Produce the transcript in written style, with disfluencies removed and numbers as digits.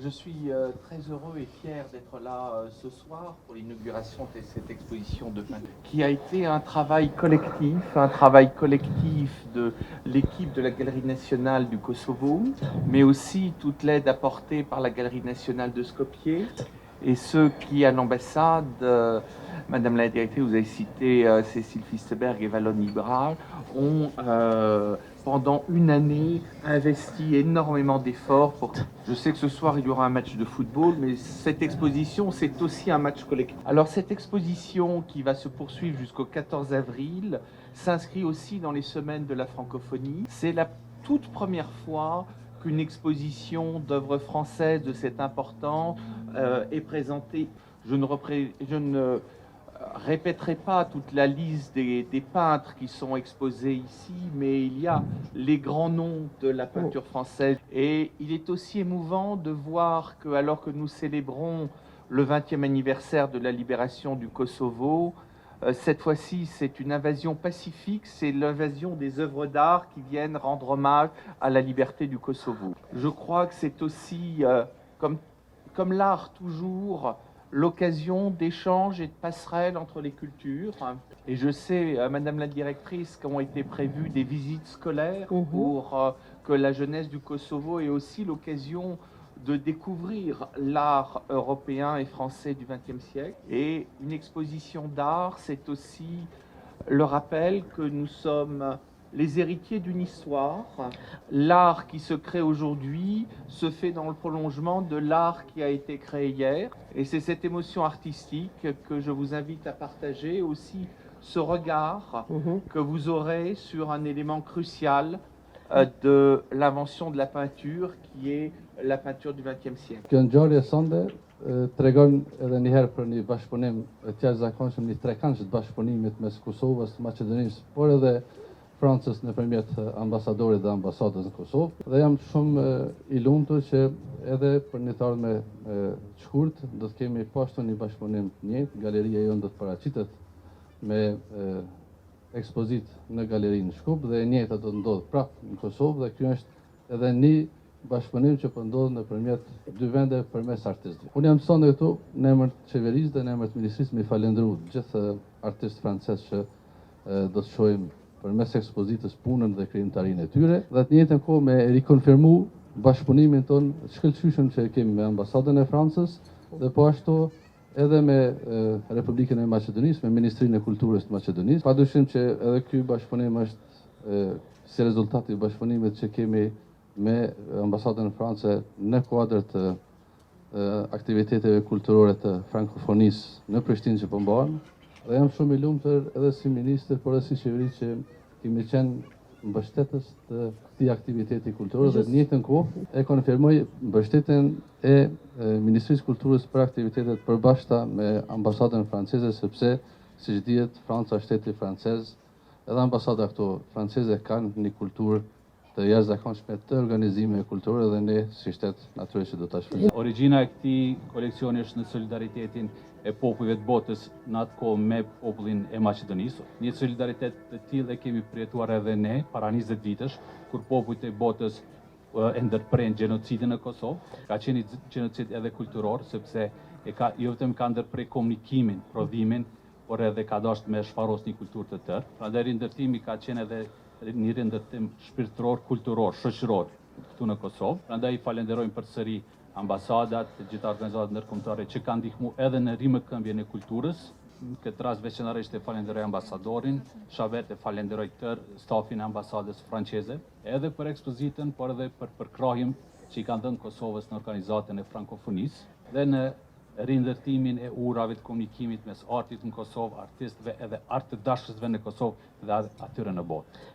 Je suis très heureux et fier d'être là ce soir pour l'inauguration de cette exposition de peinture qui a été un travail collectif de l'équipe de la Galerie nationale du Kosovo, mais aussi toute l'aide apportée par la Galerie nationale de Skopje et ceux qui, à l'ambassade, Madame la directrice, vous avez cité Cécile Fisteberg et Valon Ibral, ont pendant une année investi énormément d'efforts pour... Je sais que ce soir il y aura un match de football, mais cette exposition c'est aussi un match collectif. Alors cette exposition qui va se poursuivre jusqu'au 14 avril s'inscrit aussi dans les semaines de la francophonie. C'est la toute première fois qu'une exposition d'œuvres françaises de cette importance est présentée. Je ne répéterai pas toute la liste des peintres qui sont exposés ici, mais il y a les grands noms de la peinture française. Et il est aussi émouvant de voir que, alors que nous célébrons le 20e anniversaire de la libération du Kosovo, cette fois-ci, c'est une invasion pacifique, c'est l'invasion des œuvres d'art qui viennent rendre hommage à la liberté du Kosovo. Je crois que c'est aussi, comme l'art toujours, l'occasion d'échanges et de passerelles entre les cultures. Et je sais, Madame la directrice, qu'ont été prévues des visites scolaires pour que la jeunesse du Kosovo ait aussi l'occasion de découvrir l'art européen et français du XXe siècle. Et une exposition d'art, c'est aussi le rappel que nous sommes les héritiers d'une histoire. L'art qui se crée aujourd'hui se fait dans le prolongement de l'art qui a été créé hier. Et c'est cette émotion artistique que je vous invite à partager, aussi ce regard que vous aurez sur un élément crucial de l'invention de la peinture, qui est la peinture du XXe siècle. Kjo ngjarje sonde tregon edhe një herë për një bashkëpunim të jashtëzakonshëm, një trekansh të bashkëpunimit mes Kosovës, Maqedonisë, por edhe Francës nëpërmjet ambasadorit dhe ambasadës në Kosovë. Dhe jam shumë I lumtur që edhe për një të ardhme të shkurt do të kemi pashtu një bashkëpunim të njëjtë. Galeria jonë do të paraqitet me ekspozit në galerinë Shkup dhe e njëjta do të ndodh prapë në Kosovë dhe ky është edhe një bashkëpunim që po ndodh nëpërmjet dy vende përmes artistëve. Unë jam sonde këtu në emër të qeverisë dhe në emër të ministrisë me falendëruar gjithë artistë francezë që do të shohim përmes ekspozitës punën dhe krijimtarinë e tyre, dhe të njëjtën kohë me rikonfirmu bashkëpunimin ton shkëlqyeshëm që kemi me ambasadën e Francës dhe po ashtu edhe me Republikën e Maqedonisë, me Ministrinë e Kulturës të Maqedonisë. Padyshim që edhe ky bashkëpunim është si rezultat I bashkëpunimit që kemi me ambasadën e Francës në kuadër të aktiviteteve kulturore të frankofonisë në Prishtinë që po mbahen. Dhe jam shumë I lumtur edhe si ministër, por edhe si qeveri që kemi qenë mbështetës të këtij aktiviteti kulturor dhe në njëjtën kohë e konfirmoj mbështetjen e Ministrisë të Kulturës për aktivitetet përbashkëta me ambasadën franceze, sepse siç dihet Franca shteti francez, edhe ambasada këtu franceze kanë një kulturë të jashtëzakonshme të organizimeve kulturore dhe ne si shtet natyrisht do ta shfrytëzojmë. Origjina e këtij koleksioni është në solidaritetin e popujve të botës në atë kohë me popullin e Maqedonisë. Një solidaritet të tillë e kemi përjetuar edhe ne para 20 vitesh, kur popujt e botës e ndërpren gjenocidin në Kosovë. Ka qenë gjenocid edhe kulturor, sepse jo vetëm ka ndërprer komunikimin, prodhimin, por edhe ka dashur me shfaros një kulturë të tërë. Prandaj rindërtimi ka qenë edhe një rindërtim shpirtëror, kulturor, shoqëror këtu në Kosovë. Prandaj falenderojmë përsëri ambasadat, të gjitha organizatat ndërkombëtare që kanë ndihmuar edhe në rimëkëmbjen e kulturës. Në këtë rast veçanërisht e falenderoj ambasadorin Shabet, e falenderoj tërë stafin e ambasadës franceze, edhe për ekspozitën, por edhe për përkrahjen që I kanë dhënë Kosovës në organizatën e frankofonisë dhe në rindërtimin e urave të komunikimit mes artit në Kosovë, artistëve edhe art të dashësve në Kosovë dhe atyre në botë.